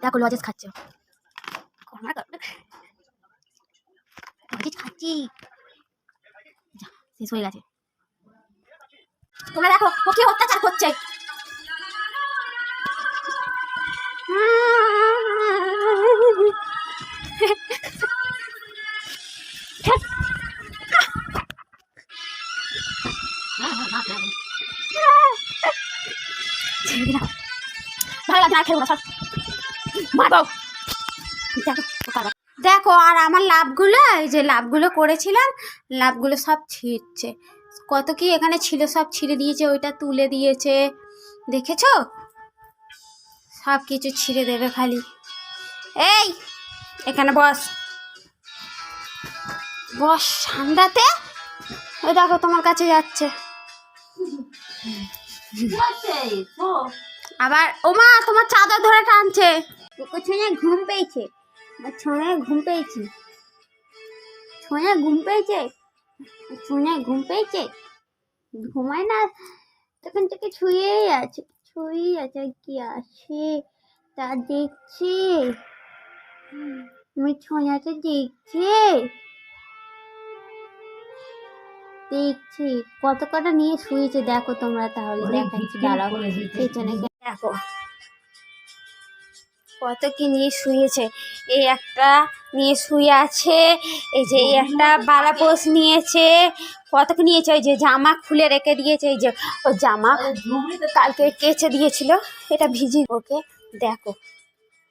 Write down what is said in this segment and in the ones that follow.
দেখো লজেস খাচ্ছে, খাচ্ছি, শেষ হয়ে গেছে। তোমরা দেখো ও কি অত্যাচার করছে। ভালো লাগছে না, খেলবো না, সব মারবো। দেখো আর আমার লাভগুলো, এই যে লাভগুলো করেছিলাম, লাভগুলো সব ছিঁড়ছে। কত কি এখানে ছিল সব ছিঁড়ে দিয়েছে, ওইটা তুলে দিয়েছে, দেখেছো? সব কিছু ছিঁড়ে দেবে খালি। এই এখানে বস বস ঠান্ডাতে। ওই দেখো তোমার কাছে যাচ্ছে আবার। ওমা তোমার চাদর ধরে টানছে। ছোঁয়া ঘুম পেয়েছে, ছোঁয়া ঘুম পেয়েছে, ছোঁয়া ঘুম পেয়েছে, ছোঁয়া ঘুম পেয়েছে, ঘুমায় না তখন থেকে ছুঁয়েই আছে, ছুঁয়েই আছে। কি আছে তা দেখছে, তুমি ছোঁয়াটা দেখছে, দেখছি কত কটা নিয়ে শুয়েছে। দেখো তোমরা তাহলে দেখাচ্ছি, দাঁড়াও পেছনে দেখো কত কি নিয়ে শুয়েছে। এই একটা নিয়ে শুয়ে আছে, এই যে এই একটা বালাপোষ নিয়েছে, কত কি নিয়েছে। ওই যে জামা খুলে রেখে দিয়েছে, এই যে ও জামা কালকে কেচে দিয়েছিল, এটা ভিজি। ওকে দেখো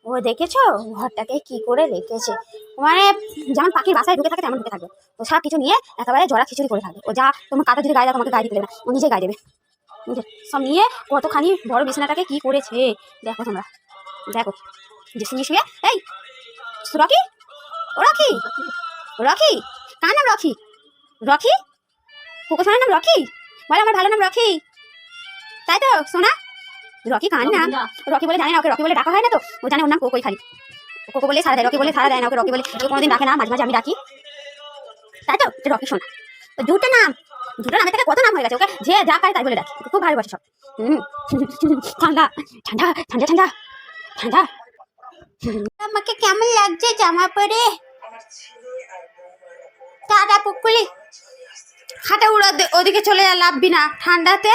ও দেখেছো ঘরটাকে কি করে রেখেছে, মানে যেমন পাখির বাসায় ঢুকে থাকে তেমন ঢুকে থাকবে। ও সব কিছু নিয়ে একেবারে জড়া খিচুড়ি করে থাকবে। ও যা তোমার কাটা যদি গায়ে দাও তোমাকে গায়ে দিতে দেবে না, ও নিজে গায়ে দেবে। সব নিয়ে কতখানি বড় বিছানাটাকে কি করেছে দেখো তোমরা, দেখো যে শুয়ে শুয়ে। এই রকি, ও রকি, রকি কার নাম রকি? রকি কোকো সোনার নাম রকি? বলে আমার ভালো নাম রকি, তাই তো সোনা? রকি কার নাম? রকি বলে জানে না, ওকে রকি বলে ডাকা হয় না তো, ও জানে ওর নাম কোকোই খালি। কোকো বলে সারা দেয়, রকি বলে সারা দেয় না, ওকে রকি বলে কেউ কোনোদিন ডাকে না, মাঝে মাঝে আমি ডাকি, তাই তো? রকি সোনা দুটো নাম, দুটো নামে থেকে কত নাম হয়ে গেছে, ওকে যে যা পারে তাই বলে ডাকি, খুব ভালোবাসে সব। ঠান্ডা ঠান্ডা ঠান্ডা ঠান্ডা ঠান্ডা। আমাকে কেমন লাগছে জামা পরে? টাটা পুকুলি, খাটে উড়া ওদিকে চলে যা, লাভবি না ঠান্ডাতে।